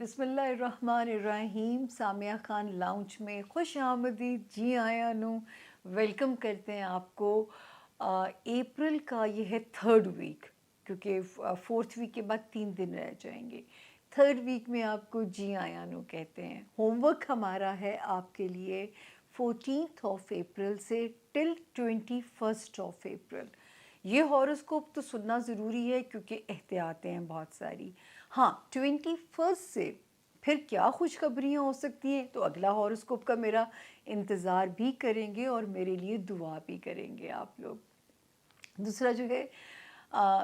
बिस्मिल्लाहिर्रहमानिर्रहीम। सामिया खान लाउंज में खुश आमदीद। जी आया नू वेलकम करते हैं आपको। अप्रैल का ये है थर्ड वीक, क्योंकि फोर्थ वीक के बाद 3 दिन रह जाएंगे। थर्ड वीक में आपको जी आया नू कहते हैं। होमवर्क हमारा है आपके लिए 14th ऑफ अप्रैल से टिल 21st ऑफ अप्रैल। ये हॉरोस्कोप तो सुनना ज़रूरी है क्योंकि एहतियातें हैं बहुत सारी। हाँ, 21st से फिर क्या खुशखबरियाँ हो सकती हैं, तो अगला हॉरोस्कोप का मेरा इंतज़ार भी करेंगे और मेरे लिए दुआ भी करेंगे आप लोग। दूसरा जो है,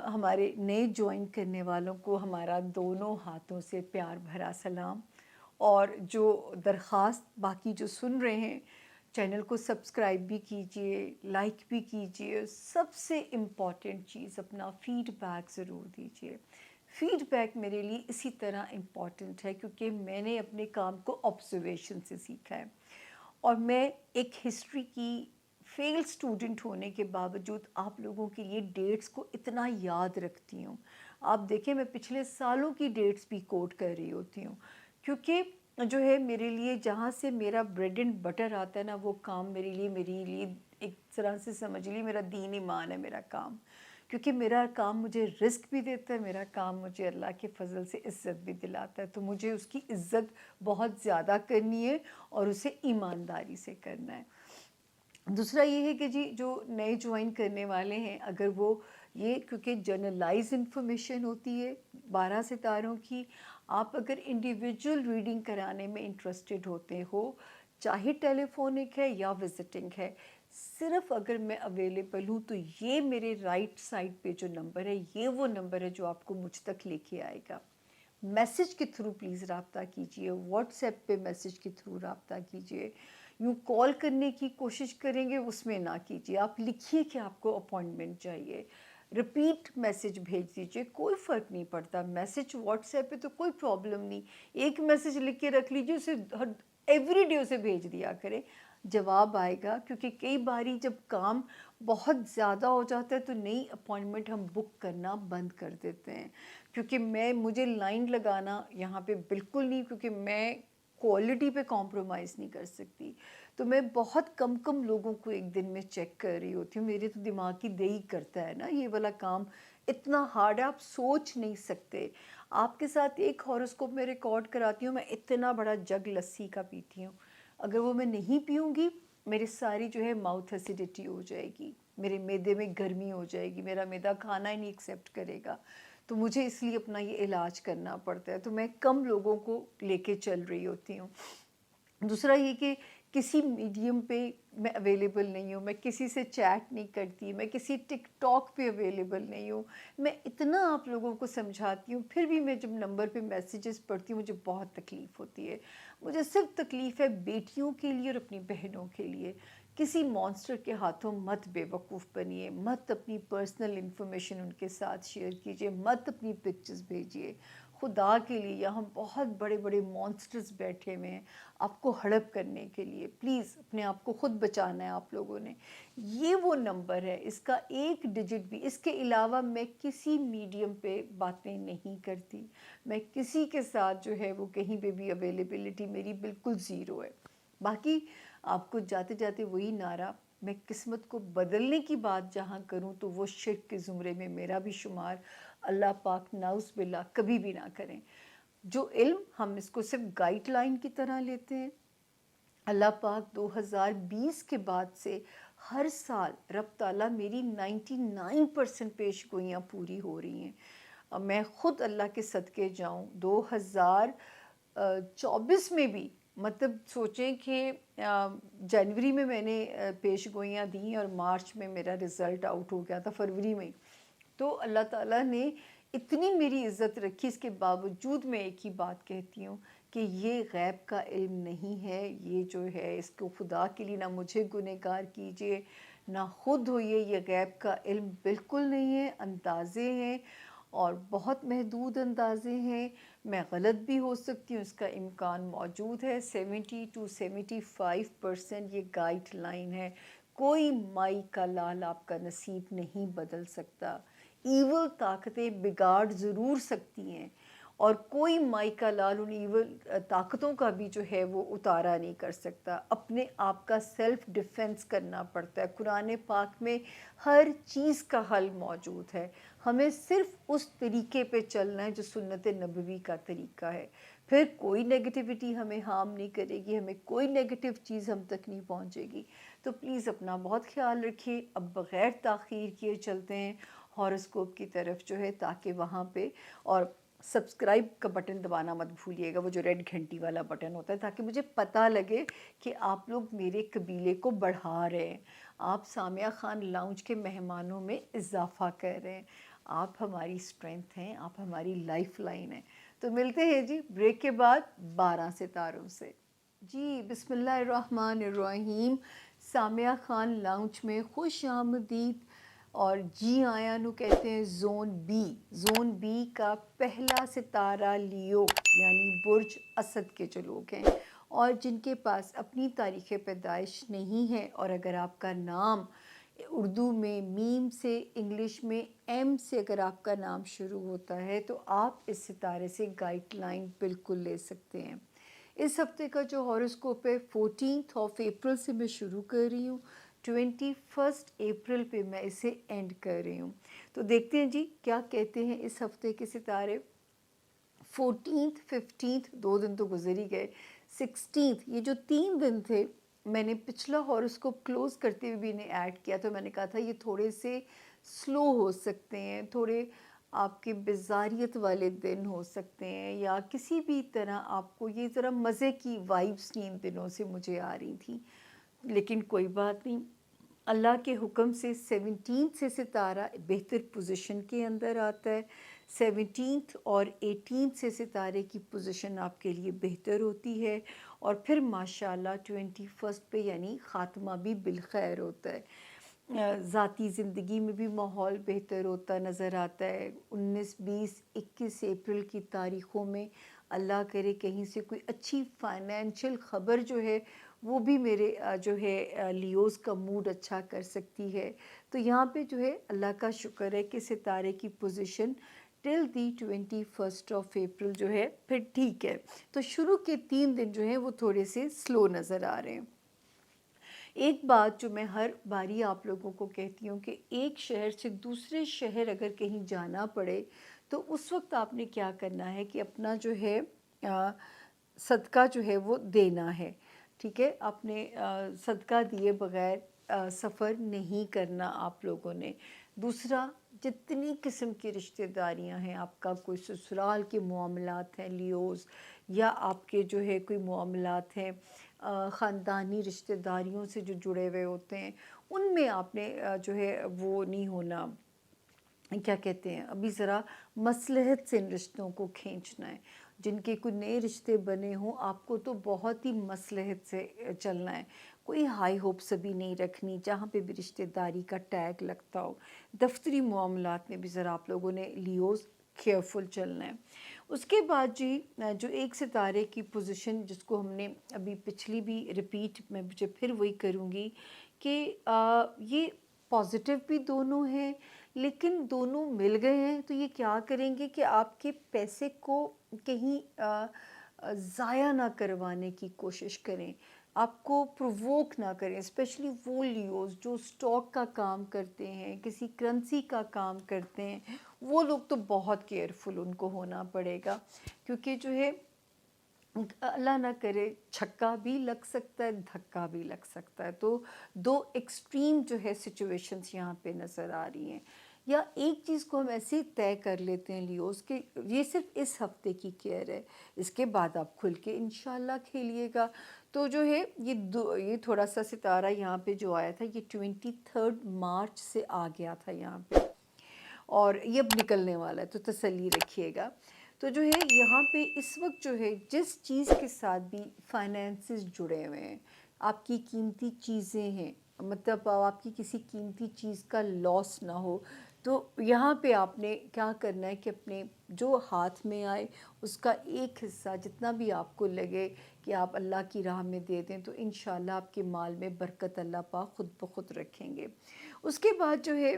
हमारे नए ज्वाइन करने वालों को हमारा दोनों हाथों से प्यार भरा सलाम। और जो दरख्वास्त बाकी जो सुन रहे हैं, चैनल को सब्सक्राइब भी कीजिए, लाइक भी कीजिए। सबसे इम्पॉर्टेंट चीज़, अपना फीडबैक ज़रूर दीजिए। फीडबैक मेरे लिए इसी तरह इम्पॉर्टेंट है क्योंकि मैंने अपने काम को ऑब्जर्वेशन से सीखा है। और मैं एक हिस्ट्री की फेल स्टूडेंट होने के बावजूद आप लोगों के लिए डेट्स को इतना याद रखती हूँ। आप देखें, मैं पिछले सालों की डेट्स भी कोट कर रही होती हूँ, क्योंकि जो है मेरे लिए जहाँ से मेरा ब्रेड एंड बटर आता है ना, वो काम मेरे लिए एक तरह से समझ ली मेरा दीन ईमान है मेरा काम। क्योंकि मेरा काम मुझे रिस्क भी देता है, मेरा काम मुझे अल्लाह के फजल से इज़्ज़त भी दिलाता है। तो मुझे उसकी इज़्ज़त बहुत ज़्यादा करनी है और उसे ईमानदारी से करना है। दूसरा ये है कि जी, जो नए ज्वाइन करने वाले हैं, अगर वो ये, क्योंकि जनरलाइज इन्फॉर्मेशन होती है 12 सितारों की, आप अगर इंडिविजुअल रीडिंग कराने में इंटरेस्टेड होते हो, चाहे टेलीफोनिक है या विजिटिंग है, सिर्फ अगर मैं अवेलेबल हूँ, तो ये मेरे राइट साइड पे जो नंबर है, ये वो नंबर है जो आपको मुझ तक लेके आएगा। मैसेज के थ्रू प्लीज़ रब्ता कीजिए, व्हाट्सएप पे मैसेज के थ्रू रब्ता कीजिए। यूँ कॉल करने की कोशिश करेंगे उसमें ना कीजिए। आप लिखिए कि आपको अपॉइंटमेंट चाहिए, रिपीट मैसेज भेज दीजिए, कोई फ़र्क नहीं पड़ता। मैसेज व्हाट्सएप पे तो कोई प्रॉब्लम नहीं, एक मैसेज लिख के रख लीजिए, उसे हर एवरी डे उसे भेज दिया करें, जवाब आएगा। क्योंकि कई बारी जब काम बहुत ज़्यादा हो जाता है तो नई अपॉइंटमेंट हम बुक करना बंद कर देते हैं। क्योंकि मुझे लाइन लगाना यहाँ पे बिल्कुल नहीं, क्योंकि मैं क्वालिटी पे कॉम्प्रोमाइज़ नहीं कर सकती। तो मैं बहुत कम कम लोगों को एक दिन में चेक कर रही होती हूँ। मेरे तो दिमाग की दही करता है ना ये वाला काम, इतना हार्ड है, आप सोच नहीं सकते। आपके साथ एक हॉरोस्कोप में रिकॉर्ड कराती हूँ, मैं इतना बड़ा जग लस्सी का पीती हूँ। अगर वो मैं नहीं पीऊँगी, मेरी सारी जो है माउथ एसिडिटी हो जाएगी, मेरे मैदे में गर्मी हो जाएगी, मेरा मैदा खाना ही नहीं एक्सेप्ट करेगा। तो मुझे इसलिए अपना ये इलाज करना पड़ता है। तो मैं कम लोगों को लेके चल रही होती हूँ। दूसरा ये कि किसी मीडियम पे मैं अवेलेबल नहीं हूँ, मैं किसी से चैट नहीं करती, मैं किसी टिकटॉक पे अवेलेबल नहीं हूँ। मैं इतना आप लोगों को समझाती हूँ, फिर भी मैं जब नंबर पे मैसेजेस पढ़ती हूँ मुझे बहुत तकलीफ़ होती है। मुझे सिर्फ तकलीफ़ है बेटियों के लिए और अपनी बहनों के लिए। किसी मॉन्स्टर के हाथों मत बेवकूफ़ बनिए, मत अपनी पर्सनल इन्फॉर्मेशन उनके साथ शेयर कीजिए, मत अपनी पिक्चर्स भेजिए। खुदा के लिए, यहाँ बहुत बड़े बड़े मॉन्स्टर्स बैठे हुए हैं आपको हड़प करने के लिए। प्लीज़ अपने आप को ख़ुद बचाना है आप लोगों ने। ये वो नंबर है, इसका एक डिजिट भी, इसके अलावा मैं किसी मीडियम पे बातें नहीं करती। मैं किसी के साथ जो है वो कहीं पे भी अवेलेबिलिटी मेरी बिल्कुल ज़ीरो है। बाकी आपको जाते जाते वही नारा, मैं किस्मत को बदलने की बात जहाँ करूँ तो वो शिर्क के ज़ुमरे में मेरा भी शुमार अल्लाह पाक नाउज़ बिल्ला कभी भी ना करें। जो इल्म, हम इसको सिर्फ गाइडलाइन की तरह लेते हैं। अल्लाह पाक 2020 के बाद से हर साल रब ताला मेरी 99% पेशगोइयाँ पूरी हो रही हैं। मैं ख़ुद अल्लाह के सदक़े जाऊँ, 2024 में भी, मतलब सोचें कि जनवरी में मैंने पेशगोइयाँ दी और मार्च में मेरा रिज़ल्ट आउट हो गया था, फरवरी में। तो अल्लाह ताला ने इतनी मेरी इज़्ज़त रखी, इसके बावजूद मैं एक ही बात कहती हूँ कि ये गैब का इल्म नहीं है। ये जो है, इसको खुदा के लिए ना मुझे गुनहगार कीजिए, ना खुद होइए। ये गैब का इल्म बिल्कुल नहीं है, अंदाज़े हैं और बहुत महदूद अंदाज़े हैं। मैं गलत भी हो सकती हूँ, इसका इम्कान मौजूद है। 70 to 75% ये गाइडलाइन है। कोई माई का लाल आपका नसीब नहीं बदल सकता। ईवल ताकतें बिगाड़ ज़रूर सकती हैं اور کوئی مائی کا لال ان ایول طاقتوں کا بھی جو ہے وہ اتارا نہیں کر سکتا. اپنے آپ کا سیلف ڈیفینس کرنا پڑتا ہے. قرآن پاک میں ہر چیز کا حل موجود ہے. ہمیں صرف اس طریقے پہ چلنا ہے جو سنت نبوی کا طریقہ ہے. پھر کوئی نیگیٹیوٹی ہمیں ہارم نہیں کرے گی, ہمیں کوئی نیگیٹیو چیز ہم تک نہیں پہنچے گی. تو پلیز اپنا بہت خیال رکھیے. اب بغیر تاخیر کیے چلتے ہیں ہاروسکوپ کی طرف جو ہے, تاکہ وہاں پہ, اور سبسکرائب کا بٹن دبانا مت بھولیے گا, وہ جو ریڈ گھنٹی والا بٹن ہوتا ہے, تاکہ مجھے پتہ لگے کہ آپ لوگ میرے قبیلے کو بڑھا رہے ہیں, آپ سامیہ خان لاؤنج کے مہمانوں میں اضافہ کر رہے ہیں. آپ ہماری اسٹرینتھ ہیں, آپ ہماری لائف لائن ہیں. تو ملتے ہیں جی بریک کے بعد 12 ستاروں سے. جی بسم اللہ الرحمن الرحیم. سامیہ خان لاؤنج میں خوش آمدید. اور جی آیا نو کہتے ہیں زون بی. زون بی کا پہلا ستارہ لیو یعنی برج اسد کے جو لوگ ہیں, اور جن کے پاس اپنی تاریخ پیدائش نہیں ہے, اور اگر آپ کا نام اردو میں میم سے, انگلش میں ایم سے اگر آپ کا نام شروع ہوتا ہے, تو آپ اس ستارے سے گائیڈ لائن بالکل لے سکتے ہیں. اس ہفتے کا جو ہاروسکوپ ہے 14 اپریل سے میں شروع کر رہی ہوں, 21 اپریل پہ میں اسے اینڈ کر رہی ہوں. تو دیکھتے ہیں جی کیا کہتے ہیں اس ہفتے کے ستارے. 14 2 دن تو گزر ہی گئے. 16 یہ جو 3 دن تھے, میں نے پچھلا ہاروسکوپ کلوز کرتے ہوئے بھی انہیں ایڈ کیا, تو میں نے کہا تھا یہ تھوڑے سے سلو ہو سکتے ہیں, تھوڑے آپ کے بیزاریت والے دن ہو سکتے ہیں, یا کسی بھی طرح آپ کو یہ ذرا مزے کی وائبس نہیں ان دنوں سے مجھے آ رہی تھیں. لیکن کوئی بات نہیں, اللہ کے حکم سے 17 سے ستارہ بہتر پوزیشن کے اندر آتا ہے. 17 اور 18 سے ستارے کی پوزیشن آپ کے لیے بہتر ہوتی ہے, اور پھر ماشاءاللہ 21 پہ یعنی خاتمہ بھی بالخیر ہوتا ہے. ذاتی زندگی میں بھی ماحول بہتر ہوتا نظر آتا ہے. 19 20 21 اپریل کی تاریخوں میں اللہ کرے کہیں سے کوئی اچھی فائنینشیل خبر جو ہے وہ بھی میرے جو ہے لیوز کا موڈ اچھا کر سکتی ہے. تو یہاں پہ جو ہے اللہ کا شکر ہے کہ ستارے کی پوزیشن ٹل دی 21 اپریل جو ہے پھر ٹھیک ہے. تو شروع کے 3 دن جو ہیں وہ تھوڑے سے سلو نظر آ رہے ہیں. ایک بات جو میں ہر باری آپ لوگوں کو کہتی ہوں کہ ایک شہر سے دوسرے شہر اگر کہیں جانا پڑے, تو اس وقت آپ نے کیا کرنا ہے کہ اپنا جو ہے صدقہ جو ہے وہ دینا ہے. ٹھیک ہے, آپ نے صدقہ دیے بغیر سفر نہیں کرنا آپ لوگوں نے. دوسرا, جتنی قسم کی رشتہ داریاں ہیں, آپ کا کوئی سسرال کے معاملات ہیں لیوز, یا آپ کے جو ہے کوئی معاملات ہیں خاندانی رشتہ داریوں سے جو جڑے ہوئے ہوتے ہیں, ان میں آپ نے جو ہے وہ نہیں ہونا, کیا کہتے ہیں, ابھی ذرا مصلحت سے ان رشتوں کو کھینچنا ہے. جن کے کوئی نئے رشتے بنے ہوں, آپ کو تو بہت ہی مصلحت سے چلنا ہے. کوئی ہائی ہوپس ابھی نہیں رکھنی جہاں پہ بھی رشتہ داری کا ٹیگ لگتا ہو. دفتری معاملات میں بھی ذرا آپ لوگوں نے لیوز کیئرفل چلنا ہے. اس کے بعد جی جو ایک ستارے کی پوزیشن جس کو ہم نے ابھی پچھلی بھی ریپیٹ میں مجھے پھر وہی کروں گی کہ یہ پازیٹیو بھی دونوں ہیں, لیکن دونوں مل گئے ہیں. تو یہ کیا کریں گے کہ آپ کے پیسے کو کہیں ضائع نہ کروانے کی کوشش کریں, آپ کو پرووک نہ کریں. اسپیشلی وہ لیوز جو سٹاک کا کام کرتے ہیں, کسی کرنسی کا کام کرتے ہیں, وہ لوگ تو بہت کیئرفل ان کو ہونا پڑے گا, کیونکہ جو ہے اللہ نہ کرے چھکا بھی لگ سکتا ہے, دھکا بھی لگ سکتا ہے. تو 2 ایکسٹریم جو ہے سچویشنز یہاں پہ نظر آ رہی ہیں. یا ایک چیز کو ہم ایسے ہی طے کر لیتے ہیں لیوز کہ یہ صرف اس ہفتے کی کیئر ہے, اس کے بعد آپ کھل کے انشاءاللہ کھیلیے گا. تو جو ہے یہ تھوڑا سا ستارہ یہاں پہ جو آیا تھا, یہ 23 مارچ سے آ گیا تھا یہاں پہ, اور یہ اب نکلنے والا ہے, تو تسلی رکھیے گا. تو جو ہے یہاں پہ اس وقت جو ہے جس چیز کے ساتھ بھی فائنینسز جڑے ہوئے ہیں, آپ کی قیمتی چیزیں ہیں, مطلب آپ کی کسی قیمتی چیز کا لاس نہ ہو, تو یہاں پہ آپ نے کیا کرنا ہے کہ اپنے جو ہاتھ میں آئے اس کا ایک حصہ جتنا بھی آپ کو لگے کہ آپ اللہ کی راہ میں دے دیں, تو انشاءاللہ آپ کے مال میں برکت اللہ پاک خود بخود رکھیں گے. اس کے بعد جو ہے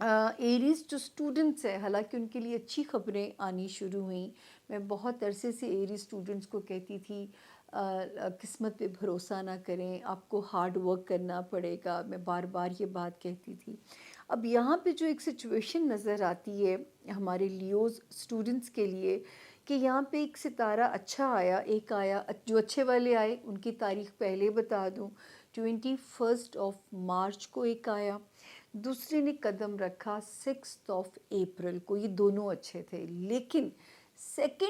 एरीज़ जो स्टूडेंट्स हैं, हालांकि उनके लिए अच्छी खबरें आनी शुरू हुई। मैं बहुत अरसे से एरीज़ स्टूडेंट्स को कहती थी किस्मत पे भरोसा ना करें, आपको हार्ड वर्क करना पड़ेगा, मैं बार बार ये बात कहती थी। अब यहाँ पे जो एक सिचुएशन नज़र आती है हमारे लियोज़ स्टूडेंट्स के लिए, कि यहाँ पे एक सितारा अच्छा आया, एक आया जो अच्छे वाले आए उनकी तारीख पहले बता दूँ, 21 मार्च को एक आया, दूसरे ने कदम रखा 6 अप्रैल को। ये दोनों अच्छे थे, लेकिन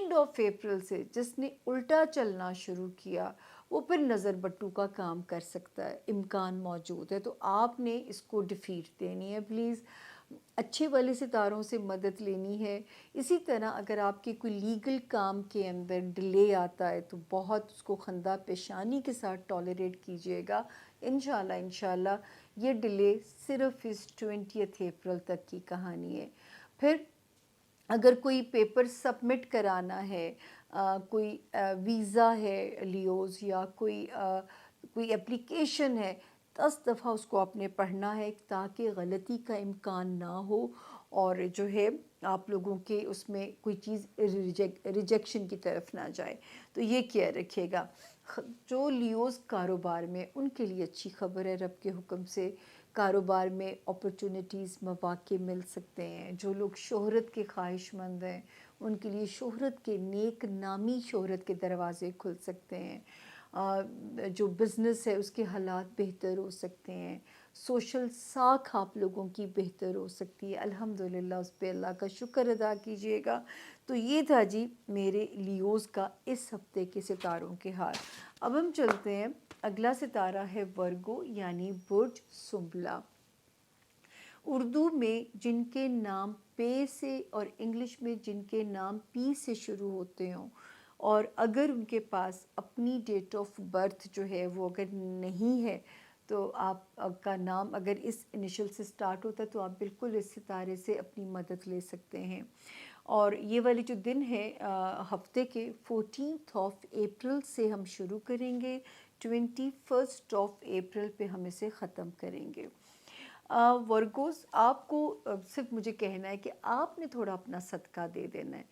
2 अप्रैल से जिसने उल्टा चलना शुरू किया वो फिर नज़र बट्टू का काम कर सकता है, इम्कान मौजूद है। तो आपने इसको डिफीट देनी है प्लीज़, अच्छे वाले सितारों से मदद लेनी है। इसी तरह अगर आपके कोई लीगल काम के अंदर डिले आता है तो बहुत उसको खंदा पेशानी के साथ टॉलरेट कीजिएगा। इंशाल्लाह इंशाल्लाह ये डिले सिर्फ इस 20 अप्रैल तक की कहानी है। फिर अगर कोई पेपर सबमिट कराना है, कोई वीज़ा है लियोज़, या कोई एप्लीकेशन है, 10 दफ़ा उसको आपने पढ़ना है ताकि गलती का इम्कान ना हो, और जो है आप लोगों के उसमें कोई चीज़ रिजेक्शन की तरफ ना जाए। तो ये केयर रखिएगा। जो लियोज़ कारोबार में, उनके लिए अच्छी खबर है, रब के हुक्म से कारोबार में अपॉर्चुनिटीज़, मौक़े मिल सकते हैं। जो लोग शोहरत के ख्वाहिशमंद हैं उनके लिए शोहरत के, नेक नामी शोहरत के दरवाज़े खुल सकते हैं। जो बिज़नेस है उसके हालात बेहतर हो सकते हैं। सोशल साख आप लोगों की बेहतर हो सकती है। अल्हम्दुलिल्लाह, उस पे अल्लाह का शुक्र अदा कीजिएगा। तो ये था जी मेरे लियोज़ का इस हफ्ते के सितारों के हाल। अब हम चलते हैं, अगला सितारा है वर्गो यानी बुर्ज सुंबला। उर्दू में जिनके नाम पे से और इंग्लिश में जिनके नाम पी से शुरू होते हों, और अगर उनके पास अपनी डेट ऑफ बर्थ जो है वो अगर नहीं है, तो आपका नाम अगर इस इनिशियल से स्टार्ट होता है तो आप बिल्कुल इस सितारे से अपनी मदद ले सकते हैं। और ये वाले जो दिन है हफ्ते के 14 अप्रैल से हम शुरू करेंगे, 21 अप्रैल पे हम इसे ख़त्म करेंगे। वर्गोस, आपको सिर्फ मुझे कहना है कि आपने थोड़ा अपना सदका दे देना है।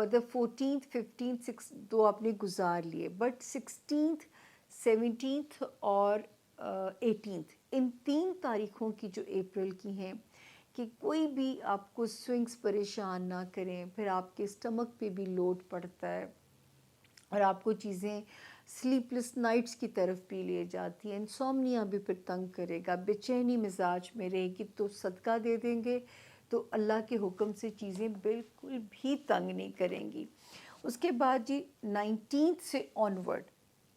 द 14th 15th 6 दो आपने गुजार लिए, बट 16th 17th और 18th, इन 3 तारीखों की जो अप्रैल की हैं, कि कोई भी आपको स्विंग्स परेशान ना करें, फिर आपके स्टमक पे भी लोड पड़ता है और आपको चीज़ें स्लीपलेस नाइट्स की तरफ भी ले जाती हैं, इंसोम्निया भी फिर तंग करेगा, बेचैनी मिजाज में रहेगी। तो सदका दे देंगे तो अल्लाह के हुक्म से चीज़ें बिल्कुल भी तंग नहीं करेंगी। उसके बाद जी 19th से ऑनवर्ड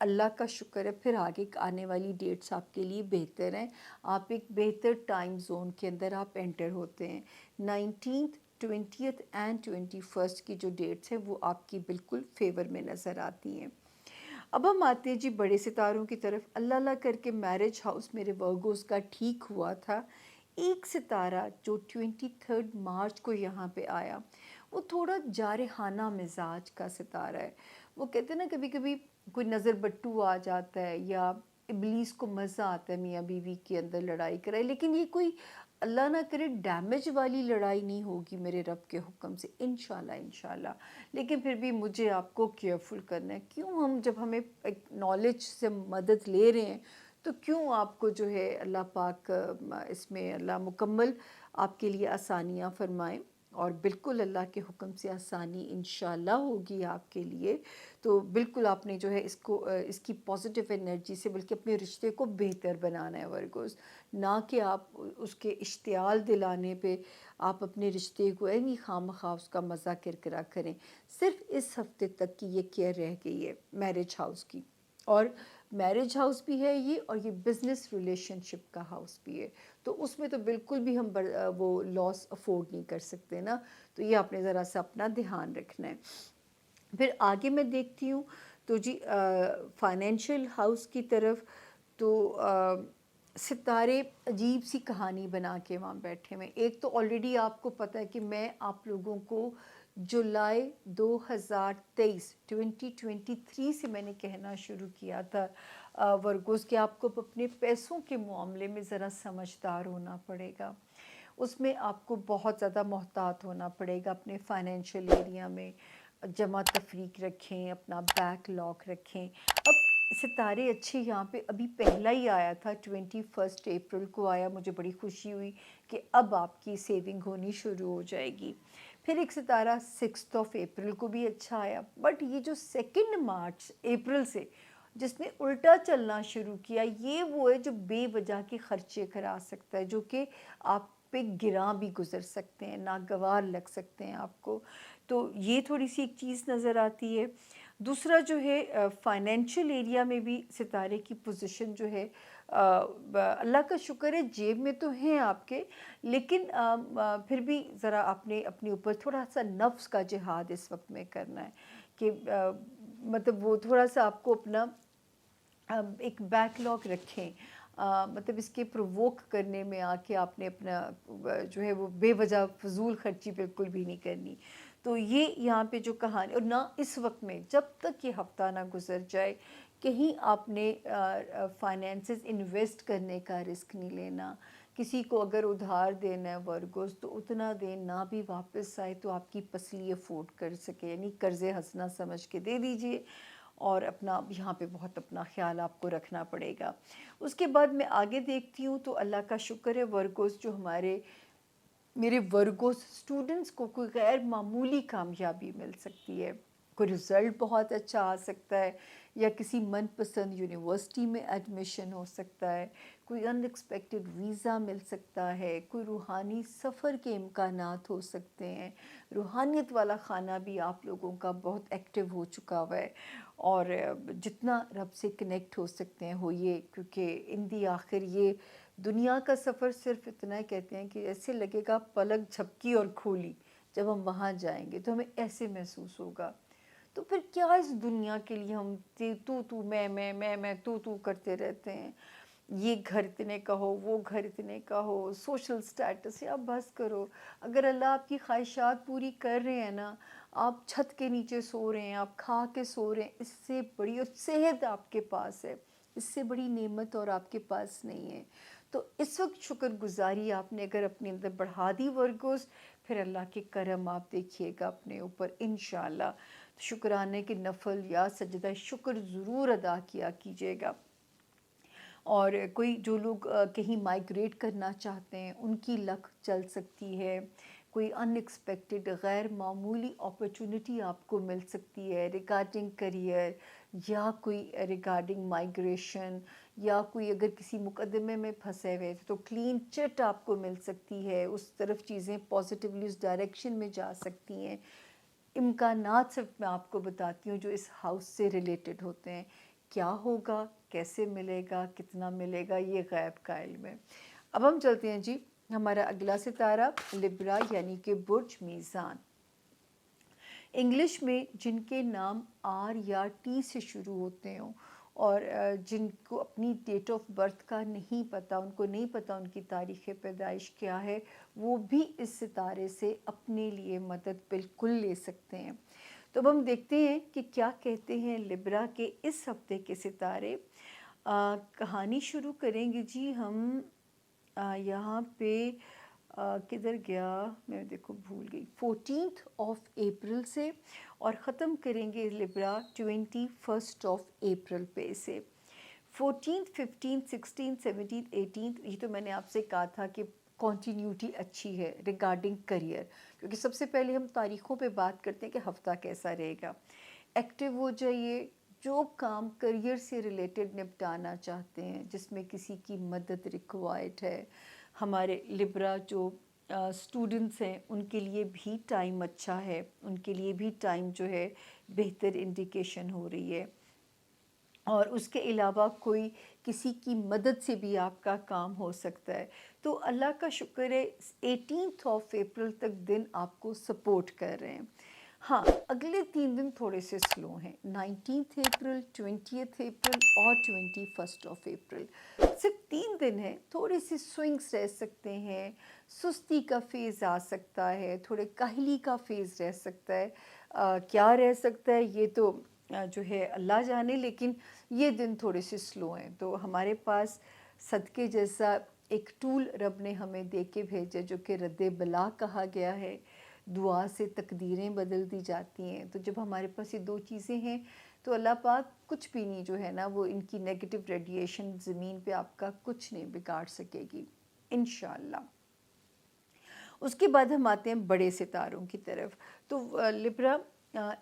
अल्लाह का शुक्र है, फिर आगे आने वाली डेट्स आपके लिए बेहतर हैं। आप एक बेहतर टाइम जोन के अंदर आप एंटर होते हैं। 19th 20th एंड 21st की जो डेट्स हैं वो आपकी बिल्कुल फेवर में नज़र आती हैं। अब हम आते हैं जी बड़े सितारों की तरफ। अल्लाह अल्लाह करके मैरिज हाउस मेरे वर्गोस का ठीक हुआ था। एक सितारा जो 23 मार्च को यहाँ पे आया, वो थोड़ा जारहाना मिजाज का सितारा है। वो कहते हैं ना, कभी कभी कोई नज़र बट्टू आ जाता है या इबलीस को मज़ा आता है मियाँ बीवी के अंदर लड़ाई कराए, लेकिन ये कोई अल्लाह ना करे डैमेज वाली लड़ाई नहीं होगी मेरे रब के हुक्म से, इंशाल्लाह इंशाल्लाह। लेकिन फिर भी मुझे आपको केयरफुल करना है। क्यों, हम जब हमें एक नॉलेज से मदद ले रहे हैं तो क्यों आपको जो है अल्लाह पाक इसमें अल्लाह मुकम्मल आपके लिए आसानियाँ फरमाएं, और बिल्कुल अल्लाह के हुक्म से आसानी इंशाल्लाह होगी आपके लिए। तो बिल्कुल आपने जो है इसको इसकी पॉजिटिव एनर्जी से बल्कि अपने रिश्ते को बेहतर बनाना है वर्गोस, ना कि आप उसके इश्तियाल दिलाने पे आप अपने रिश्ते को नहीं खामखा उसका मज़ा किरकिरा करें। सिर्फ इस हफ्ते तक की ये केयर रह गई है मैरिज हाउस की, और मैरिज हाउस भी है ये, और ये बिज़नेस रिलेशनशिप का हाउस भी है। तो उसमें तो बिल्कुल भी हम वो लॉस अफोर्ड नहीं कर सकते ना। तो ये आपने ज़रा सा अपना ध्यान रखना है। फिर आगे मैं देखती हूँ तो जी फाइनेंशियल हाउस की तरफ, तो सितारे अजीब सी कहानी बना के वहाँ बैठे हुए। एक तो ऑलरेडी आपको पता है कि मैं आप लोगों को जुलाई 2023 से मैंने कहना शुरू किया था वर्गोस कि आपको अपने पैसों के मामले में ज़रा समझदार होना पड़ेगा। اس میں آپ کو بہت زیادہ محتاط ہونا پڑے گا اپنے فائنینشیل ایریا میں. جمع تفریق رکھیں, اپنا بیک لاگ رکھیں. اب ستارے اچھے یہاں پہ ابھی پہلا ہی آیا تھا, 21 اپریل کو آیا, مجھے بڑی خوشی ہوئی کہ اب آپ کی سیونگ ہونی شروع ہو جائے گی. پھر ایک ستارہ 6 اپریل کو بھی اچھا آیا, بٹ یہ جو 2 اپریل سے جس نے الٹا چلنا شروع کیا, یہ وہ ہے جو بے وجہ کے خرچے کرا سکتا ہے, جو کہ آپ پہ گراں بھی گزر سکتے ہیں, ناگوار لگ سکتے ہیں آپ کو. تو یہ تھوڑی سی ایک چیز نظر آتی ہے. دوسرا جو ہے فائنینشیل ایریا میں بھی ستارے کی پوزیشن جو ہے, اللہ کا شکر ہے جیب میں تو ہیں آپ کے, لیکن پھر بھی ذرا آپ نے اپنے اوپر تھوڑا سا نفس کا جہاد اس وقت میں کرنا ہے کہ مطلب وہ تھوڑا سا آپ کو اپنا ایک بیک لاگ رکھیں. مطلب اس کے پرووک کرنے میں آ کے آپ نے اپنا جو ہے وہ بے وجہ فضول خرچی بالکل بھی نہیں کرنی. تو یہ یہاں پہ جو کہانی, اور نہ اس وقت میں جب تک یہ ہفتہ نہ گزر جائے کہیں آپ نے فائنینسز انویسٹ کرنے کا رسک نہیں لینا. کسی کو اگر ادھار دینا ہے ورگوز, تو اتنا دیں نہ بھی واپس آئے تو آپ کی پسلی افورڈ کر سکے, یعنی قرض حسنہ سمجھ کے دے دیجئے. اور اپنا یہاں پہ بہت اپنا خیال آپ کو رکھنا پڑے گا. اس کے بعد میں آگے دیکھتی ہوں تو اللہ کا شکر ہے ورگوز جو میرے ورگوز اسٹوڈنٹس کو کوئی غیر معمولی کامیابی مل سکتی ہے. کوئی رزلٹ بہت اچھا آ سکتا ہے, یا کسی من پسند یونیورسٹی میں ایڈمیشن ہو سکتا ہے, کوئی ان ایکسپیکٹڈ ویزا مل سکتا ہے, کوئی روحانی سفر کے امکانات ہو سکتے ہیں. روحانیت والا خانہ بھی آپ لوگوں کا بہت ایکٹیو ہو چکا ہوا ہے, اور جتنا رب سے کنیکٹ ہو سکتے ہیں ہوئیے, کیونکہ ان دی آخر یہ دنیا کا سفر صرف اتنا کہتے ہیں کہ ایسے لگے گا پلک جھپکی اور کھولی, جب ہم وہاں جائیں گے تو ہمیں ایسے محسوس ہوگا. تو پھر کیا اس دنیا کے لیے ہم تو میں تو کرتے رہتے ہیں. یہ گھر اتنے کا ہو, وہ گھر اتنے کا ہو, سوشل سٹیٹس ہے, اب بس کرو. اگر اللہ آپ کی خواہشات پوری کر رہے ہیں نا, آپ چھت کے نیچے سو رہے ہیں, آپ کھا کے سو رہے ہیں, اس سے بڑی, اور صحت آپ کے پاس ہے, اس سے بڑی نعمت اور آپ کے پاس نہیں ہے. تو اس وقت شکر گزاری آپ نے اگر اپنے اندر بڑھا دی ورگوز, پھر اللہ کے کرم آپ دیکھیے گا اپنے اوپر انشاءاللہ. شکرانے کے نفل یا سجدہ شکر ضرور ادا کیا کیجیے گا. اور کوئی جو لوگ کہیں مائیگریٹ کرنا چاہتے ہیں ان کی لک چل سکتی ہے. کوئی ان ایکسپیکٹڈ غیر معمولی اپرچونٹی آپ کو مل سکتی ہے ریگارڈنگ کریئر, یا کوئی ریگارڈنگ مائیگریشن, یا کوئی اگر کسی مقدمے میں پھنسے ہوئے تو کلین چٹ آپ کو مل سکتی ہے. اس طرف چیزیں پازیٹیولی اس ڈائریکشن میں جا سکتی ہیں. امکانات صرف میں آپ کو بتاتی ہوں جو اس ہاؤس سے ریلیٹڈ ہوتے ہیں. کیا ہوگا, کیسے ملے گا, کتنا ملے گا, یہ غیب کا علم ہے. اب ہم چلتے ہیں جی, ہمارا اگلا ستارہ لبرا یعنی کہ برج میزان. انگلش میں جن کے نام آر یا ٹی سے شروع ہوتے ہوں, اور جن کو اپنی ڈیٹ آف برتھ کا نہیں پتہ, ان کو نہیں پتہ ان کی تاریخ پیدائش کیا ہے, وہ بھی اس ستارے سے اپنے لیے مدد بالکل لے سکتے ہیں. تو اب ہم دیکھتے ہیں کہ کیا کہتے ہیں لبرا کے اس ہفتے کے ستارے. کہانی شروع کریں گے جی ہم یہاں پہ کدھر گیا میں دیکھو بھول گئی, 14 اپریل سے, اور ختم کریں گے لبرا 21 اپریل پہ سے. 14, 15, 16, 17, 18 یہ تو میں نے آپ سے کہا تھا کہ کنٹینیوٹی اچھی ہے ریگارڈنگ کریئر, کیونکہ سب سے پہلے ہم تاریخوں پہ بات کرتے ہیں کہ ہفتہ کیسا رہے گا. ایکٹیو ہو جائیے, جو کام کریئر سے ریلیٹڈ نپٹانا چاہتے ہیں جس میں کسی کی مدد ریکوائرڈ ہے. ہمارے لبرا جو اسٹوڈنٹس ہیں ان کے لیے بھی ٹائم اچھا ہے, ان کے لیے بھی ٹائم جو ہے بہتر انڈیکیشن ہو رہی ہے. اور اس کے علاوہ کوئی کسی کی مدد سے بھی آپ کا کام ہو سکتا ہے. تو اللہ کا شکر ہے 18 اپریل تک دن آپ کو سپورٹ کر رہے ہیں. ہاں, اگلے 3 دن تھوڑے سے سلو ہیں, 19 اپریل, 20 اپریل اور 21 اپریل. صرف 3 دن ہیں, تھوڑے سے سوئنگس رہ سکتے ہیں, سستی کا فیز آ سکتا ہے, تھوڑے کاہلی کا فیز رہ سکتا ہے. کیا رہ سکتا ہے یہ تو جو ہے اللہ جانے, لیکن یہ دن تھوڑے سے سلو ہیں. تو ہمارے پاس صدقے جیسا ایک ٹول رب نے ہمیں دے کے بھیجا جو کہ رد بلا کہا گیا ہے. دعا سے تقدیریں بدل دی جاتی ہیں. تو جب ہمارے پاس یہ دو چیزیں ہیں تو اللہ پاک کچھ بھی نہیں جو ہے نا وہ ان کی نیگیٹو ریڈیشن زمین پہ آپ کا کچھ نہیں بگاڑ سکے گی انشاءاللہ. اس کے بعد ہم آتے ہیں بڑے ستاروں کی طرف. تو لبرا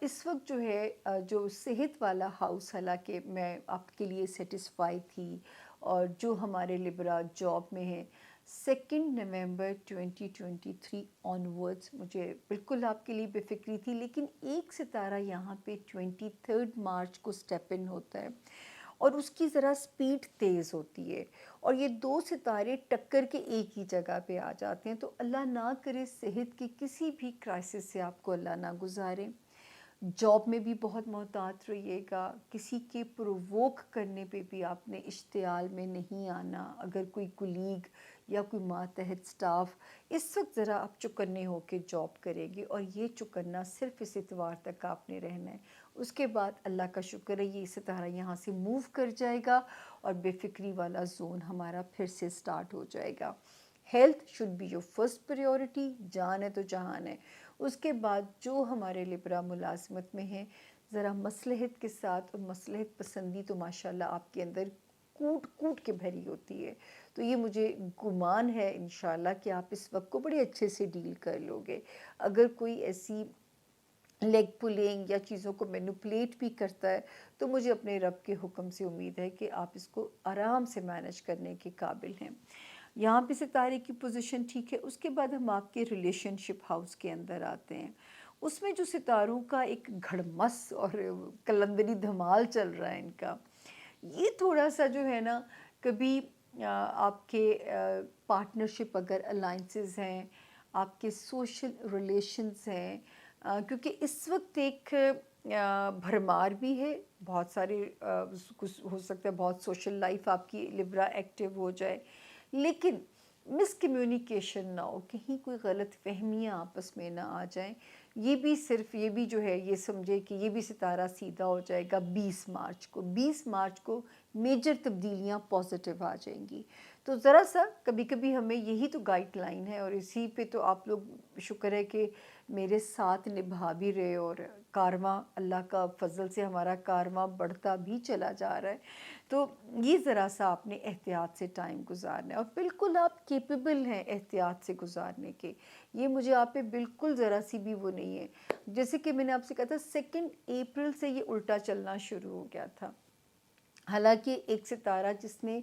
اس وقت جو ہے جو صحت والا ہاؤس، حالانکہ میں آپ کے لیے سیٹسفائی تھی، اور جو ہمارے لبرا جاب میں ہیں 2 نومبر 2023 آنورڈز مجھے بالکل آپ کے لیے بے فکری تھی. لیکن ایک ستارہ یہاں پہ 23 مارچ کو سٹیپ ان ہوتا ہے اور اس کی ذرا سپیڈ تیز ہوتی ہے، اور یہ دو ستارے ٹکر کے ایک ہی جگہ پہ آ جاتے ہیں. تو اللہ نہ کرے صحت کی کسی بھی کرائسس سے آپ کو اللہ نہ گزارے. جاب میں بھی بہت محتاط رہیے گا. کسی کے پرووک کرنے پہ بھی آپ نے اشتعال میں نہیں آنا. اگر کوئی کولیگ یا کوئی ماتحت سٹاف اس وقت ذرا آپ چکنے ہو کے جاب کرے گی، اور یہ چکنا صرف اس اتوار تک آپ نے رہنا ہے. اس کے بعد اللہ کا شکر ہے یہ ستارہ یہاں سے موو کر جائے گا اور بے فکری والا زون ہمارا پھر سے سٹارٹ ہو جائے گا. Health should be your first priority. جان ہے تو جہان ہے. اس کے بعد جو ہمارے لبرا ملازمت میں ہیں ذرا مصلحت کے ساتھ، اور مصلحت پسندی تو ماشاءاللہ آپ کے اندر کوٹ کوٹ کے بھری ہوتی ہے. تو یہ مجھے گمان ہے انشاءاللہ کہ آپ اس وقت کو بڑے اچھے سے ڈیل کر لو گے. اگر کوئی ایسی لیگ پلنگ یا چیزوں کو مینوپلیٹ بھی کرتا ہے تو مجھے اپنے رب کے حکم سے امید ہے کہ آپ اس کو آرام سے مینج کرنے کے قابل ہیں. یہاں پہ ستارے کی پوزیشن ٹھیک ہے. اس کے بعد ہم آپ کے ریلیشن شپ ہاؤس کے اندر آتے ہیں. اس میں جو ستاروں کا ایک گھڑمس اور کلندری دھمال چل رہا ہے ان کا، یہ تھوڑا سا جو ہے نا کبھی آپ کے پارٹنرشپ اگر الائنسز ہیں، آپ کے سوشل ریلیشنز ہیں، کیونکہ اس وقت ایک بھرمار بھی ہے. بہت سارے ہو سکتا ہے بہت سوشل لائف آپ کی لبرا ایکٹیو ہو جائے، لیکن مس کمیونیکیشن نہ ہو، کہیں کوئی غلط فہمیاں آپس میں نہ آ جائیں. یہ بھی جو ہے یہ سمجھے کہ یہ بھی ستارہ سیدھا ہو جائے گا 20 مارچ کو. 20 مارچ کو میجر تبدیلیاں پازیٹیو آ جائیں گی. تو ذرا سا کبھی کبھی ہمیں یہی تو گائیڈ لائن ہے، اور اسی پہ تو آپ لوگ شکر ہے کہ میرے ساتھ نبھا بھی رہے، اور کارواں اللہ کا فضل سے ہمارا کارواں بڑھتا بھی چلا جا رہا ہے. تو یہ ذرا سا آپ نے احتیاط سے ٹائم گزارنا ہے، اور بالکل آپ کیپیبل ہیں احتیاط سے گزارنے کے. یہ مجھے آپ پہ بالکل ذرا سی بھی وہ نہیں ہے. جیسے کہ میں نے آپ سے کہا تھا 2 اپریل سے یہ الٹا چلنا شروع ہو گیا تھا. حالانکہ ایک ستارہ جس نے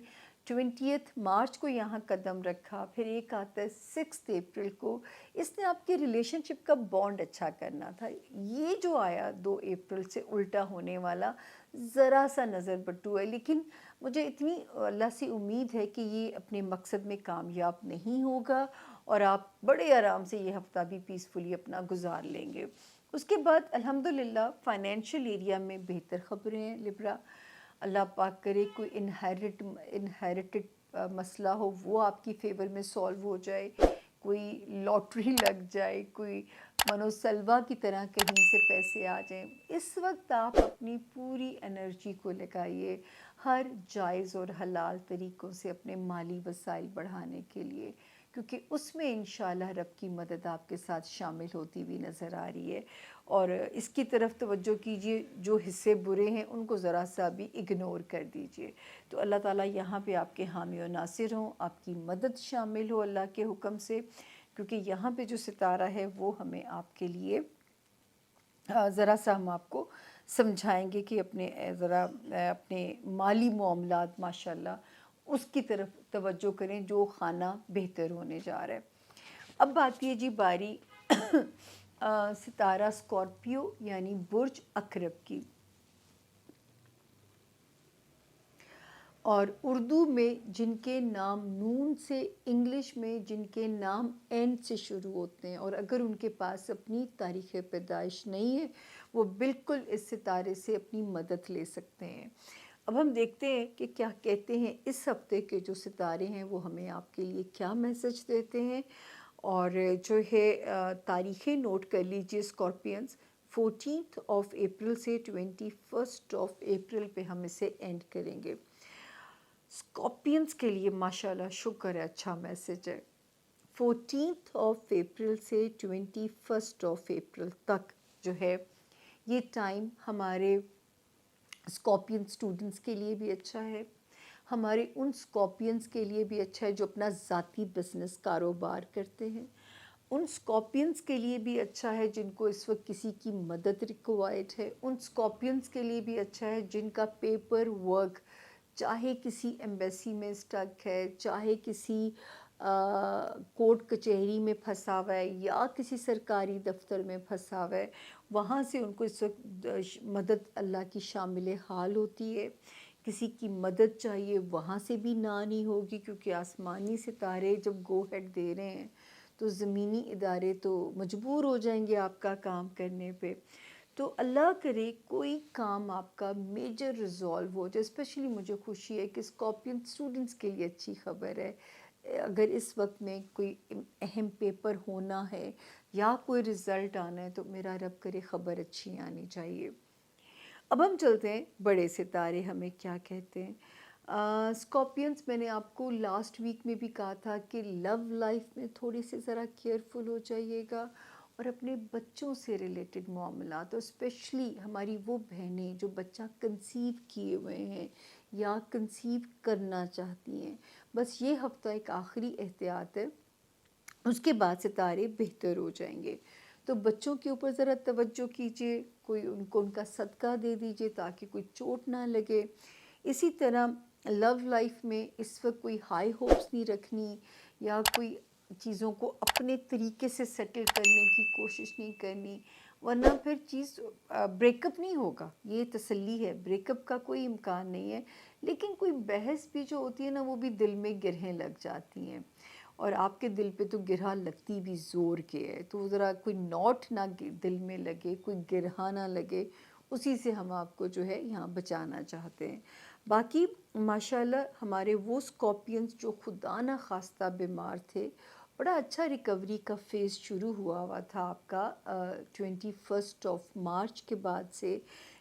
20 مارچ کو یہاں قدم رکھا، پھر ایک آتا ہے 6 اپریل کو، اس نے آپ کے ریلیشن شپ کا بانڈ اچھا کرنا تھا. یہ جو آیا 2 اپریل سے الٹا ہونے والا ذرا سا نظر بٹو ہے. لیکن مجھے اتنی اللہ سے امید ہے کہ یہ اپنے مقصد میں کامیاب نہیں ہوگا، اور آپ بڑے آرام سے یہ ہفتہ بھی پیسفلی اپنا گزار لیں گے. اس کے بعد الحمدللہ فائنینشیل ایریا میں بہتر خبریں ہیں لبرا. اللہ پاک کرے کوئی انہیریٹڈ مسئلہ ہو وہ آپ کی فیور میں سولو ہو جائے، کوئی لاٹری لگ جائے، کوئی منوسلوا کی طرح کہیں سے پیسے آ جائیں. اس وقت آپ اپنی پوری انرجی کو لگائیے ہر جائز اور حلال طریقوں سے اپنے مالی وسائل بڑھانے کے لیے، کیونکہ اس میں انشاءاللہ رب کی مدد آپ کے ساتھ شامل ہوتی ہوئی نظر آ رہی ہے. اور اس کی طرف توجہ کیجئے، جو حصے برے ہیں ان کو ذرا سا بھی اگنور کر دیجئے. تو اللہ تعالیٰ یہاں پہ آپ کے حامی و ناصر ہوں، آپ کی مدد شامل ہو اللہ کے حکم سے، کیونکہ یہاں پہ جو ستارہ ہے وہ ہمیں آپ کے لیے ذرا سا ہم آپ کو سمجھائیں گے کہ اپنے مالی معاملات ماشاءاللہ اس کی طرف توجہ کریں جو خانہ بہتر ہونے جا رہا ہے. اب آتی ہے جی باری ستارہ اسکارپیو یعنی برج عقرب کی. اور اردو میں جن کے نام نون سے، انگلش میں جن کے نام این سے شروع ہوتے ہیں، اور اگر ان کے پاس اپنی تاریخ پیدائش نہیں ہے وہ بالکل اس ستارے سے اپنی مدد لے سکتے ہیں. اب ہم دیکھتے ہیں کہ کیا کہتے ہیں اس ہفتے کے جو ستارے ہیں وہ ہمیں آپ کے لیے کیا میسج دیتے ہیں. اور جو ہے تاریخیں نوٹ کر لیجئے اسکارپینز. 14 اپریل سے 21 اپریل پہ ہم اسے اینڈ کریں گے. स्कॉर्पियंस के लिए माशाल्लाह शुक्र है, अच्छा मैसेज है। 14th ऑफ अप्रैल से 21st ऑफ अप्रैल तक जो है ये टाइम हमारे स्कॉर्पियन स्टूडेंट्स के लिए भी अच्छा है, हमारे उन स्कॉर्पियंस के लिए भी अच्छा है जो अपना ज़ाती बिजनेस कारोबार करते हैं, उन स्कॉर्पियंस के लिए भी अच्छा है जिनको इस वक्त किसी की मदद रिक्वायर्ड है, उन स्कॉर्पियंस के लिए भी अच्छा है जिनका पेपर वर्क चाहे किसी एम्बेसी में स्टक है, चाहे किसी कोर्ट कचहरी में फंसा हुआ है या किसी सरकारी दफ्तर में फंसा हुआ है, वहाँ से उनको इस वक्त मदद अल्लाह की शामिल हाल होती है। किसी की मदद चाहिए वहाँ से भी ना नहीं होगी, क्योंकि आसमानी सितारे जब गो हेड दे रहे हैं तो ज़मीनी इदारे तो मजबूर हो जाएंगे आपका काम करने पे। तो अल्लाह करे कोई काम आपका मेजर रिजॉल्व हो जाए। स्पेशली मुझे खुशी है कि स्कॉर्पियन स्टूडेंट्स के लिए अच्छी खबर है, अगर इस वक्त में कोई अहम पेपर होना है या कोई रिज़ल्ट आना है तो मेरा रब करे ख़बर अच्छी आनी चाहिए। अब हम चलते हैं बड़े सितारे हमें क्या कहते हैं। स्कॉर्पियंस, मैंने आपको लास्ट वीक में भी कहा था कि लव लाइफ में थोड़ी सी ज़रा केयरफुल हो जाइएगा, और अपने बच्चों से रिलेटेड मामला, तो स्पेशली हमारी वो बहनें जो बच्चा कंसीव किए हुए हैं या कंसीव करना चाहती हैं, बस ये हफ्ता एक आखिरी एहतियात है, उसके बाद सितारे बेहतर हो जाएंगे। तो बच्चों के ऊपर ज़रा तवज्जो कीजिए, कोई उनको उनका सदका दे दीजिए ताकि कोई चोट ना लगे। इसी तरह लव लाइफ में इस वक्त कोई हाई होप्स नहीं रखनी या कोई चीज़ों को अपने तरीके से सेटल करने की कोशिश नहीं करनी, वरना फिर चीज़ ब्रेकअप नहीं होगा, ये तसल्ली है, ब्रेकअप का कोई इम्कान नहीं है। लेकिन कोई बहस भी जो होती है ना, वो भी दिल में गिरहें लग जाती हैं, और आपके दिल पे तो गिरहा लगती भी ज़ोर के है, तो ज़रा कोई नॉट ना दिल में लगे, कोई गिरहा ना लगे, उसी से हम आपको जो है यहाँ बचाना चाहते हैं। बाकी माशाल्लाह हमारे वो स्कॉर्पियंस जो खुदा ना खास्ता बीमार थे, बड़ा अच्छा रिकवरी का फेज़ शुरू हुआ था आपका 21st ऑफ मार्च के बाद से।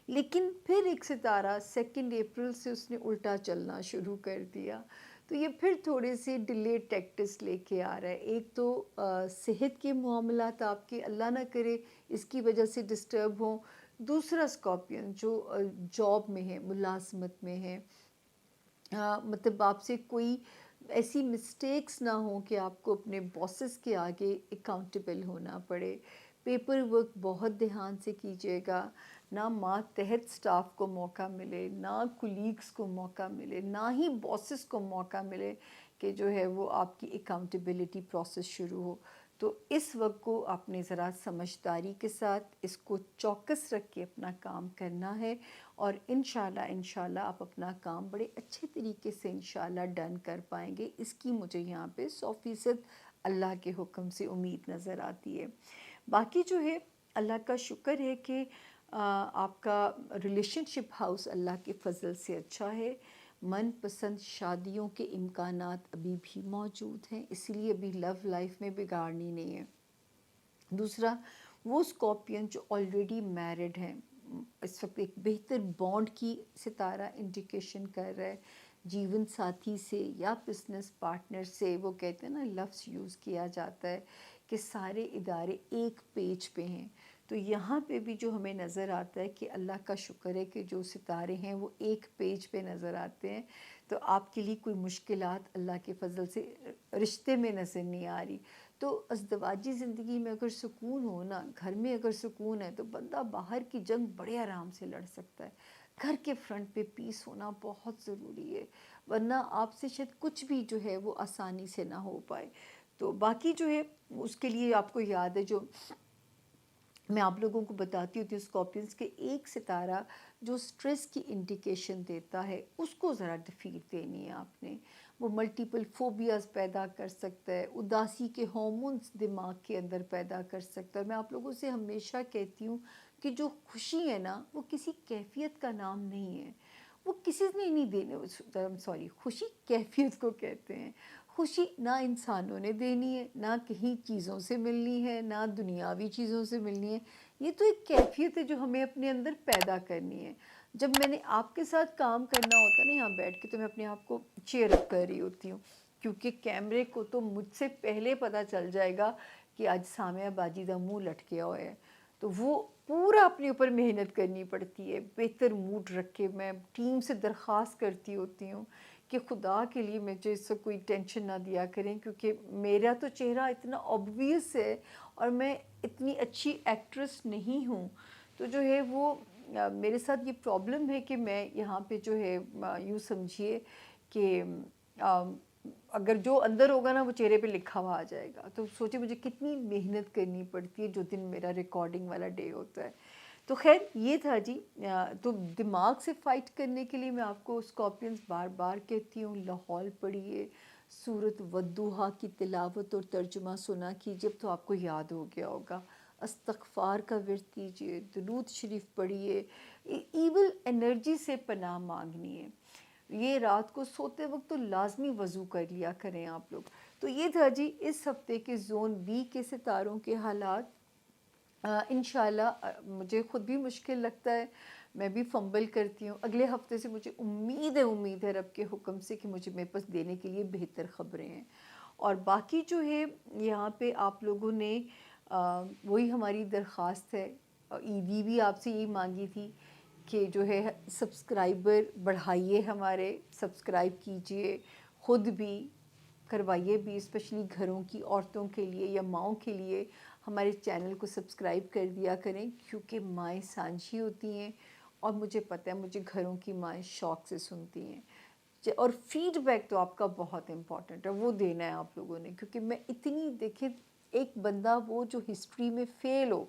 लेकिन फिर एक सितारा 2 अप्रैल से उसने उल्टा चलना शुरू कर दिया, तो ये फिर थोड़े से डिले टैक्टिस लेके आ रहा है। एक तो सेहत के मामलात आपके अल्लाह ना करे इसकी वजह से डिस्टर्ब हों, दूसरा स्कॉर्पियन जो जॉब में है, मुलाजमत में है, मतलब आपसे कोई ऐसी मिस्टेक्स ना हो कि आपको अपने बॉसेस के आगे अकाउंटेबल होना पड़े। पेपर वर्क बहुत ध्यान से कीजिएगा, ना मातहत स्टाफ को मौका मिले, ना कुलीग्स को मौका मिले, ना ही बॉसेस को मौका मिले कि जो है वो आपकी अकाउंटेबिलिटी प्रोसेस शुरू हो। तो इस वक्त को आपने ज़रा समझदारी के साथ इसको चौकस रख के अपना काम करना है, और इंशाल्लाह आप अपना काम बड़े अच्छे तरीके से इंशाल्लाह डन कर पाएंगे। इसकी मुझे यहाँ पे 100% अल्लाह के हुक्म से उम्मीद नज़र आती है। बाकी जो है अल्लाह का शुक्र है कि आपका रिलेशनशिप हाउस अल्लाह के फ़ज़ल से अच्छा है, मनपसंद शादियों के इम्कानात अभी भी मौजूद हैं, इसलिए अभी लव लाइफ में बिगाड़नी नहीं है। दूसरा, वो स्कॉर्पियन जो ऑलरेडी मैरिड हैं, इस वक्त एक बेहतर बॉन्ड की सितारा इंडिकेशन कर रहा है, जीवन साथी से या बिजनेस पार्टनर से। वो कहते हैं ना, लफ्ज़ यूज़ किया जाता है कि सारे इदारे एक पेज पे हैं, तो यहाँ पे भी जो हमें नज़र आता है कि अल्लाह का शुक्र है कि जो सितारे हैं वो एक पेज पे नज़र आते हैं, तो आपके लिए कोई मुश्किलात अल्लाह के फ़ज़ल से रिश्ते में नज़र नहीं आ रही। तो अज़दवाजी ज़िंदगी में अगर सुकून हो ना, घर में अगर सुकून है, तो बंदा बाहर की जंग बड़े आराम से लड़ सकता है। घर के फ्रंट पे पीस होना बहुत ज़रूरी है, वरना आपसे शायद कुछ भी जो है वो आसानी से ना हो पाए। तो बाकी जो है उसके लिए आपको याद है, जो मैं आप लोगों को बताती होती हूँ, स्कॉर्पियंस के एक सितारा जो स्ट्रेस की इंडिकेशन देता है, उसको ज़रा डिफीट देनी है आपने। वो मल्टीपल फोबियाज़ पैदा कर सकता है, उदासी के हार्मोन्स दिमाग के अंदर पैदा कर सकता है। मैं आप लोगों से हमेशा कहती हूँ कि जो खुशी है ना, वो किसी कैफियत का नाम नहीं है, वो किसी ने नहीं देने, सॉरी, खुशी कैफियत को कहते हैं। खुशी ना इंसानों ने देनी है, ना कहीं चीज़ों से मिलनी है, ना दुनियावी चीज़ों से मिलनी है, ये तो एक कैफियत है जो हमें अपने अंदर पैदा करनी है। जब मैंने आपके साथ काम करना होता है ना यहाँ बैठ के, तो मैं अपने आप को चीयर अप कर रही होती हूँ, क्योंकि कैमरे को तो मुझसे पहले पता चल जाएगा कि आज सामिया बाजी का मुंह लटके हुआ है। तो वो पूरा अपने ऊपर मेहनत करनी पड़ती है, बेहतर मूड रख के मैं टीम से दरख्वास्त करती होती हूँ कि खुदा के लिए मुझे इससे कोई टेंशन ना दिया करें, क्योंकि मेरा तो चेहरा इतना ऑब्वियस है और मैं इतनी अच्छी एक्ट्रेस नहीं हूँ। तो जो है वो मेरे साथ ये प्रॉब्लम है कि मैं यहाँ पे जो है यूँ समझिए कि अ, अगर जो अंदर होगा ना वो चेहरे पे लिखा हुआ आ जाएगा। तो सोचिए मुझे कितनी मेहनत करनी पड़ती है जो दिन मेरा रिकॉर्डिंग वाला डे होता है। तो खैर ये था जी। तो दिमाग से फ़ाइट करने के लिए मैं आपको स्कॉर्पियंस बार बार कहती हूँ, लाहौल पढ़िए, सूरत वद्दुहा की तिलावत और तर्जुमा सुना कीजिए, अब तो आपको याद हो गया होगा। अस्तगफार का विर्द कीजिए, दुरूद शरीफ पढ़िए, ईविल एनर्जी से पनाह मांगनी है। ये रात को सोते वक्त तो लाजमी वज़ू कर लिया करें आप लोग। तो ये था जी इस हफ्ते के ज़ोन बी के सितारों के हालात। इंशाल्लाह मुझे ख़ुद भी मुश्किल लगता है, मैं भी फंबल करती हूँ। अगले हफ्ते से मुझे उम्मीद है रब के हुक्म से कि मुझे मेरे पास देने के लिए बेहतर ख़बरें हैं। और बाकी जो है यहाँ पे आप लोगों ने वही हमारी दरख्वास्त है, ईदी भी आपसे यही मांगी थी कि जो है सब्सक्राइबर बढ़ाइए, हमारे सब्सक्राइब कीजिए, ख़ुद भी करवाइए भी, स्पेशली घरों की औरतों के लिए या माँओं के लिए हमारे चैनल को सब्सक्राइब कर दिया करें, क्योंकि माएँ साझी होती हैं और मुझे पता है मुझे घरों की माएँ शौक़ से सुनती हैं। और फीडबैक तो आपका बहुत इम्पॉर्टेंट है, वो देना है आप लोगों ने, क्योंकि मैं इतनी देखिए, एक बंदा वो जो हिस्ट्री में फ़ेल हो,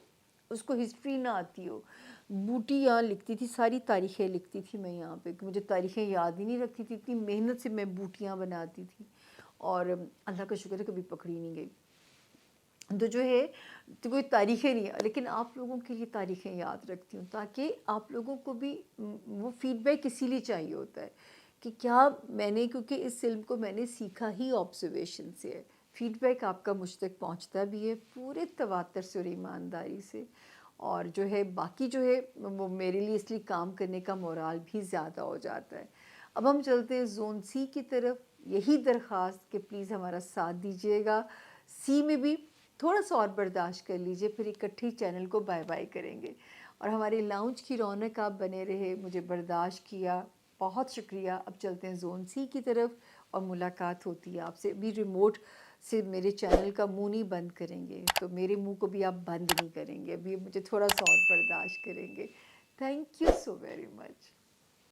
उसको हिस्ट्री ना आती हो। बूटी यहाँ लिखती थी, सारी तारीख़ें लिखती थी मैं यहाँ पे, मुझे तारीख़ें याद ही नहीं रखती थी, इतनी मेहनत से मैं बूटियाँ बनाती थी और अल्लाह का शुक्र है कभी पकड़ी नहीं गई। तो जो है तो कोई तारीख़ें नहीं है, लेकिन आप लोगों के लिए तारीख़ें याद रखती हूँ, ताकि आप लोगों को भी वो फ़ीडबैक इसीलिए चाहिए होता है कि क्या मैंने, क्योंकि इस इल्म को मैंने सीखा ही ऑब्जर्वेशन से है। फ़ीडबैक आपका मुझ तक पहुँचता भी है पूरे तवातर से और ईमानदारी से, और जो है बाकी जो है वो मेरे लिए इसलिए काम करने का मोराल भी ज़्यादा हो जाता है। अब हम चलते हैं ज़ोन सी की तरफ। यही दरख्वास्त कि प्लीज़ हमारा साथ दीजिएगा। सी में भी थोड़ा सा और बर्दाश्त कर लीजिए, फिर इकट्ठी चैनल को बाय बाय करेंगे। और हमारे लाउंज की रौनक आप बने रहे, मुझे बर्दाश्त किया, बहुत शुक्रिया। अब चलते हैं ज़ोन सी की तरफ और मुलाकात होती है आपसे। भी रिमोट से मेरे चैनल का मुंह नहीं बंद करेंगे, तो मेरे मुंह को भी आप बंद नहीं करेंगे, अभी मुझे थोड़ा सा और बर्दाश्त करेंगे। Thank you so very much.